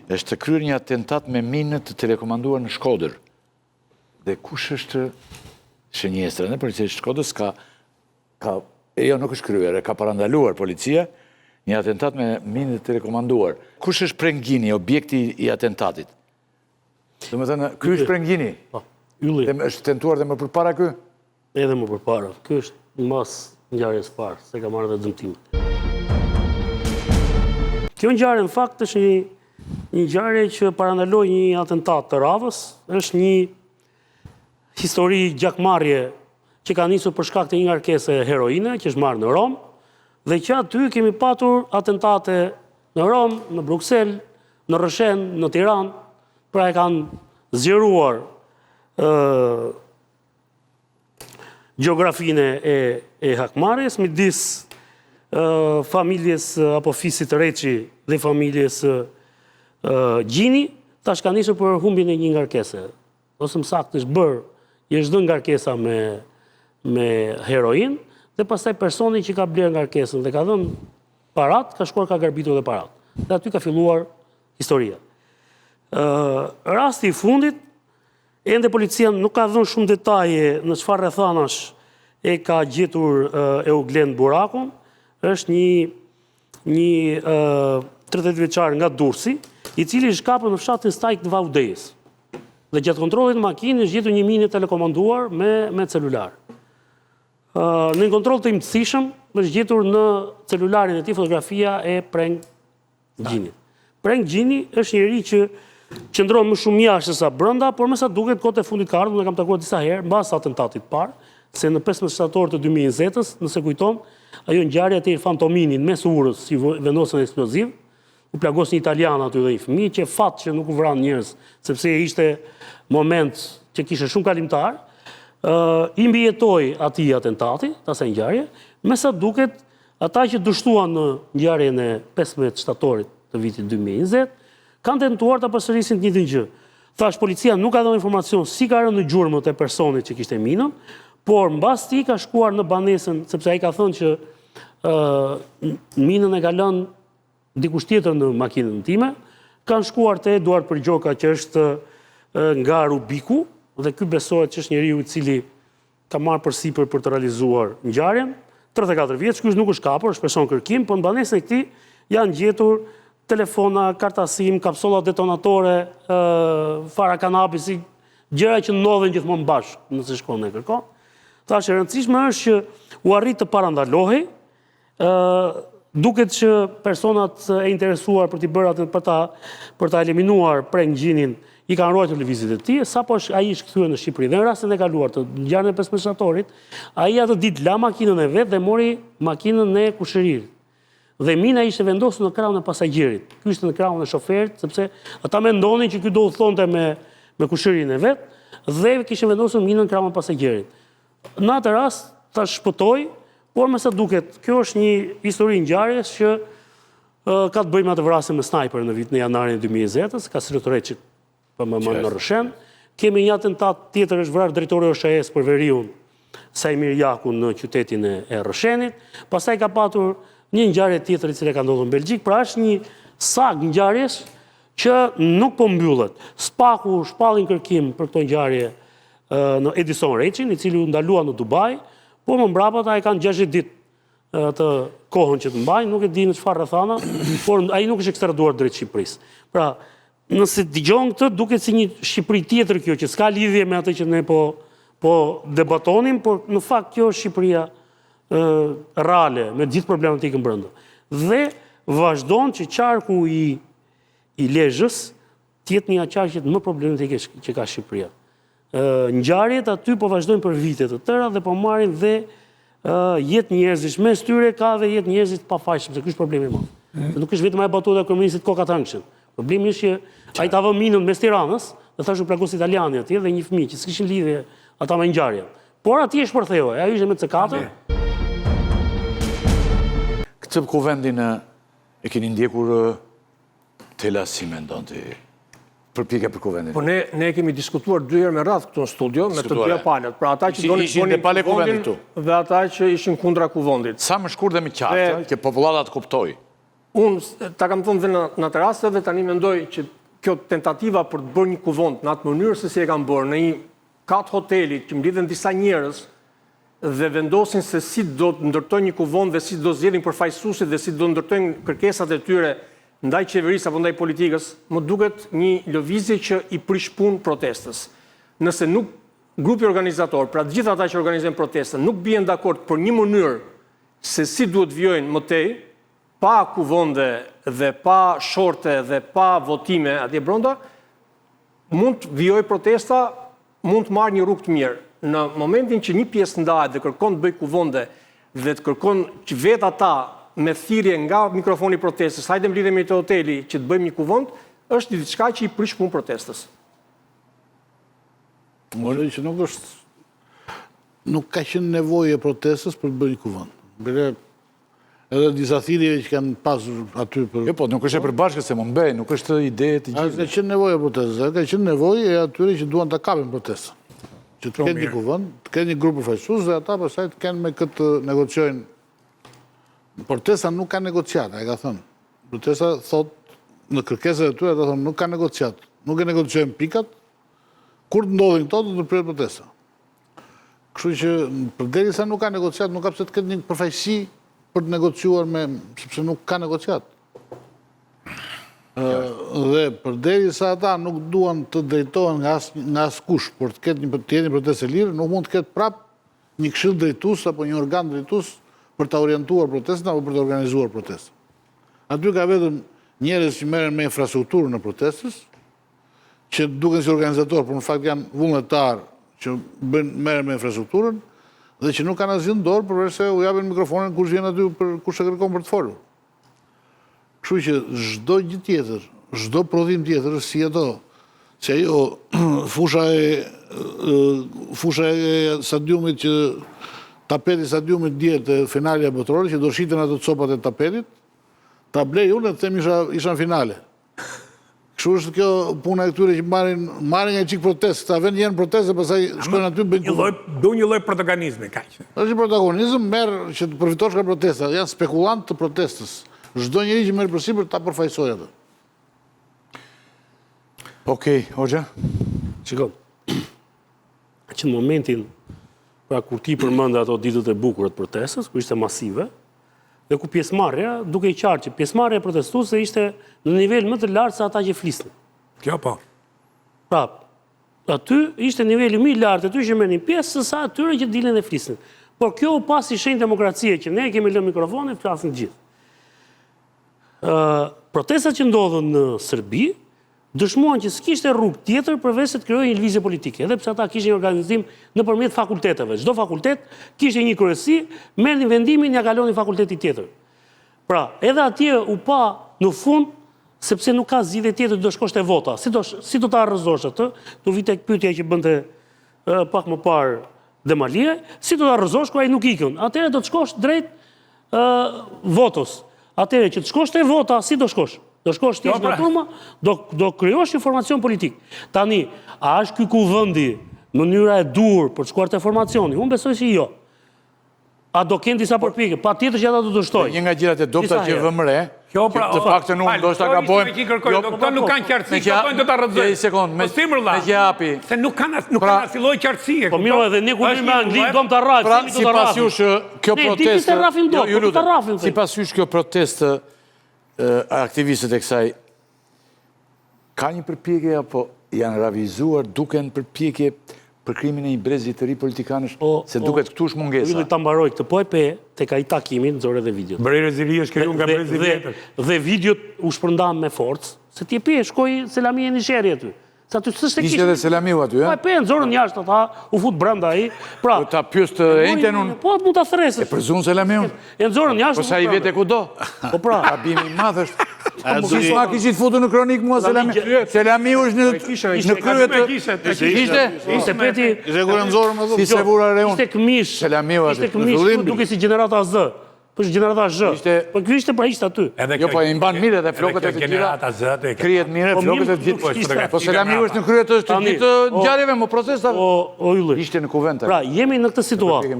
është të kryer një atentat me minë të telekomanduar në Shkodër. Dhe kush është shënjestra në policia e Shkodrës jo nuk është kryer, ka parandaluar policia një atentat me minë të telekomanduar. Kush është Prengini, objekti i atentatit? Dhe më thënë, ky është Prengini? Ylli. Është tentuar dhe më përpara ky? Edhe më përpara. Ky është mas ngjarjes parë, se ka marrë dhe dëmtim. Kjo ngjarje në fakt është një ngjarje që parandaloi një atentat të radhës, është një histori gjakmarrje që ka nisur për shkak të një ngarkese heroine që është marrë në Rom, dhe që aty kemi patur atentate në Rom, në Bruxelles, në Rëshen, në Tiranë, pra e kanë zgjeruar gjeografinë e hakmarrjes midis familjes apo fisit Reçi dhe familjes Gjini, tash ka nisur për humbjen e një ngarkese. Ose më saktë është dhënë ngarkesa me heroin, dhe pastaj personi që ka blerë ngarkesën dhe ka dhënë parat, ka shkuar ka garbitur dhe parat. Dhe aty ka filluar historia. Rasti i fundit, ende policia nuk ka dhënë shumë detaje në çfarë rrethanash e ka gjetur Euglen Burakun, është një 30 vjeçar nga Durrësi, i cili është kapur në fshatin Stajk të Vaudejës. Dhe gjatë kontrollit në makinë është gjetur një minë telekomanduar me celular. Në një kontroll të imtësishëm është gjetur në celularin e tij fotografia e Preng Gjinit. Preng Gjini është njëri që qëndron më shumë jashtë se sa brenda, por me sa duket kohët e fundit ka ardhur, ne kam takuar disa herë mbas atentatit parë, se në 15 shtator të 2020-s, nëse kujton, ajo ngjarja te Irfan Tominin mes urës si vendosën eksploziv, u plagos një italian aty dhe një fëmijë që fat që nuk u vran njerëz, sepse ishte moment që kishte shumë kalimtar. I mbijetoi atij atentati, asaj ngjarje, me sa duket ata që dështuan në ngjarjen e 15 shtatorit të vitit 2020 kanë tentuar ta përsërisin të njëjtën gjë. Thash policia nuk ka dhënë informacion si ka rënë në gjurmët e personit që kishte minën, por mbas ti ka shkuar në banesën, sepse ai ka thënë që minën e ka lënë dikush tjetër në makinën time, kanë shkuar te Eduard Përgjoka që është nga Rubiku, dhe ky besohet që është njeriu i cili ka marrë përsipër për të realizuar ngjarjen. 34 vjeç, ky nuk është kapur, është person kërkim, por në banesën e këtij janë gjetur telefona, karta SIM, kapsolla detonatore, fara kanabisi, gjëra që ndodhen gjithmonë bashkë nëse shkon e kërkon. Tash e rëndësishme është që u arrit të parandalohej, duket që personat e interesuar për t'i bërë për ta eliminuar Preng Gjinin i kanë ruajtur lëvizjet e tij, sapo ai është kthyer në Shqipëri. Dhe në rastin e kaluar të ngjarjes e 15 shtatorit, ai atë ditë la makinën e vet dhe mori makinën e kushëririt. Dhe mina ishte vendosur në krahun e pasagjerit. Ky ishte në krahun e shoferit, sepse ata mendonin që ky do udhëtonte me kushërinë e vet dhe kishin vendosur minën në krahun e pasagjerit. Në atë rast ta shpëtoi, por me sa duket, kjo është një histori ngjarjes që ka të bëjë me atë vrasje me snajper në janarin e 2020-s, ka Reçit për më në Rëshen. Kemi një atentat tjetër, është vrarë drejtori OSHE-s për veriun Sajmir Jakun në qytetin e Rëshenit. Pastaj ka patur një ngjarje tjetër e cila ka ndodhur në Belgjik, pra është një sag ngjarjes që nuk po mbyllet. Spaku shpallin kërkim për këtë ngjarje në Edison Reçin, i cili u ndalua në Dubai, por më mbrapa ata e kanë 60 ditë të kohën që të mbajnë, nuk e di në çfarë rrethana, por ai nuk është ekstraduar drejt Shqipërisë. Pra, nëse dëgjon këtë, duket si një Shqipëri tjetër kjo, që s'ka lidhje me atë që ne po debatonim, por në fakt kjo është Shqipëria reale, me gjithë problematikën brenda. Dhe vazhdon që qarku i Lezhës të jetë një qarqe më problematike që ka Shqipëria. Ngjarjet aty po vazhdojnë për vite të tëra dhe po marrin dhe jetë njerëzish. Mes tyre ka dhe jetë njerëzit pafajshëm, se ky është problemi i madh. Nuk është vetëm ajo batuta e kryeministit Koka Tangshën. Problemi është që ai ta vë minën mes Tiranës, dhe thashë u plagos italiani atje dhe një fëmijë që s'kishin lidhje ata me ngjarjen. Por atje shpërthehoi, ai ishte me C4. Këtë kuvendin e keni ndjekur Tela si mendon ti? Përpjekja për kuvendin. Po ne kemi diskutuar 2 herë me radhë këtu në studio me të dyja palët. Pra ata që donin kuvendin dhe ata që ishin kundra kuvendit. Sa më shkurt dhe më qartë, që popullata të kuptoj. Unë ta kam thënë dhe në atë rast dhe tani mendoj që kjo tentativa për të bërë një kuvend në atë mënyrë se si e kanë bërë në një kat hoteli që mblidhen disa njerëz dhe vendosin se si do të ndërtojnë një kuvend dhe si do zgjedhin përfaqësuesit dhe si do ndërtojnë kërkesat e tyre ndaj qeverisë apo ndaj politikës, më duket një lëvizje që i prish punë protestës. Nëse nuk grupi organizator, pra të gjithë ata që organizojnë protestën, nuk bien dakord për një mënyrë se si duhet vijojnë më tej, pa kuvende dhe pa shorte dhe pa votime atje brenda, mund të vijojë protesta, mund të marrë një rrugë të mirë. Në momentin që një pjesë ndahet dhe kërkon të bëjë kuvende dhe të kërkon që vetë ata me thirrje nga mikrofoni i protestës, hajde mblidhemi te hoteli që të bëjmë një kuvend, është diçka që i prish punë protestës. Mendoj që nuk ka qenë nevojë e protestës për të bërë një kuvend. Edhe disa thirrje që kanë pasur aty për... Jo, po, nuk është e përbashkët se Mumbej, nuk është ide e të gjithë. Ka qenë nevojë e protestës, ka qenë nevojë e atyre që duan ta kapin protestën. Që të kenë një kuvend, të kenë një grup përfaqësues dhe ata pastaj të kenë me këtë negociojnë. Protesta nuk ka negociata, e ka thënë. Protesta thotë në kërkesat e tyre ata thonë nuk ka negociat, nuk e negociojnë pikat. Kur të ndodhin këto, do të pritet protesta. Kështu që përderisa nuk ka negociat, nuk ka pse të ketë një përfaqësi për të negociuar sepse nuk ka negociat. Dhe përderisa ata nuk duan të drejtohen nga askush, por të ketë një protestë e lirë, nuk mund të ketë prap një këshill drejtues apo një organ drejtues për të orientuar protestën apo për të organizuar protestën. Aty ka vetëm njerëz që merren me infrastrukturën e protestës, që duken si organizator, por në fakt janë vullnetar që merren me infrastrukturën dhe që nuk kanë asgjë në dorë përveç se u japin mikrofonin kush vjen aty për kush e kërkon për të folur. Kështu që çdo gjë tjetër, çdo prodhim tjetër si ato, se ajo fusha e stadiumit që tapeti i stadiumit dihet te finalja botërore që do shiten ato copat e tapetit, ta blej unë të them isha në finale. Kështu është kjo puna e këtyre që marrin një çik protestë, ta vënë janë protestë, pastaj shkojnë aty bëjnë do një lloj protagonizmi kaq. Është protagonizëm merr që të përfitosh nga protesta, janë spekulant të protestës. Çdo njeri që merr përsipër ta përfaqësojë atë. Okej, Hoxha. Shiko, që në momentin pra kur ti përmend ato ditët e bukura të protestës, ku ishte masive, dhe ku pjesëmarrja, duke i qartë që pjesëmarrja e protestuesve ishte në nivel më të lartë se ata që flisnin. Kjo po. Pra, aty ishte niveli më i lartë aty që merrnin pjesë se sa atyre që dilnin dhe flisnin. Por kjo u pasi shenjë demokracie që ne kemi lënë mikrofonin, flasin gjithë. Protestat që ndodhen në Serbi dëshmuan që s'kishte rrugë tjetër përveç se të krijojë një lëvizje politike, edhe pse ata kishin një organizim nëpërmjet fakulteteve. Çdo fakultet kishte një kryesi, merrnin vendimin, ja kalonin fakultetit tjetër. Pra, edhe atje u pa në fund sepse nuk ka zgjidhje tjetër, do shkosh te vota. Si do ta arrëzosh atë? Do vi tek pyetja që bënte pak më parë Demalia, si do ta arrëzosh kur ai nuk ikën? Atëherë do të shkosh drejt votës. Atëherë që të shkosh te vota, si do shkosh? Do shkosh ti nga turma, do krijosh informacion politik. Tani, a është ky kuvendi mënyra e dur për të shkuar te formacioni? Unë besoj se jo. A do kenë disa përpjekje? Patjetër që ata do të shtojnë. Një nga gjërat e dobta që vëmë re, të paktën unë ndoshta gabojmë. Këto nuk kanë qartësi, këto do ta rrëzojnë. Një sekond, me që japi. Se nuk kanë asnjë lloj qartësie. Po mirë, edhe ne kur me anglin dom ta rrafim, pra sipas jush kjo protestë. Sipas jush kjo protestë aktivistët e kësaj ka një përpjekje apo janë ravizuar, duken përpjekje për krimin e një brezi të ri politikanësh, se duket këtu është mungesa. Ylli ta mbaroj këtë po e pe, tek ai takimi nxorë edhe videot. Brezi i ri është krijuar nga brezi i vjetër. Dhe videot u shpërndan me forcë, se ti e pe, shkoi Selami e Nisheri aty. Sa ty s'është kishte edhe Selamiu aty, Po e pe, nxorën jashtë ata, u fut brenda ai. Pra, ta pyes të ejten unë. Po mund ta thresësh. E përzun Selamiun. E nxorën jashtë. Po sa i vete kudo. Po pra, gabimi i madh është. S'ma kishit futur në kronik mua Selamiu. Selamiu është në krye të ishte peti. Ishte kur nxorëm ato. Si se vura reun. Ishte këmish. Selamiu aty. Ishte këmish, duke si gjenerata Z. Po është gjenerata Z. Po ky ishte pra ishte aty. Jo, po i mban mirë edhe flokët e të tjera. Krijet mirë flokët e të tjera. Po Selamiu është në krye të ngjarjeve, më procesa. O ylli. Ishte në kuvend. Pra, jemi në këtë situatë.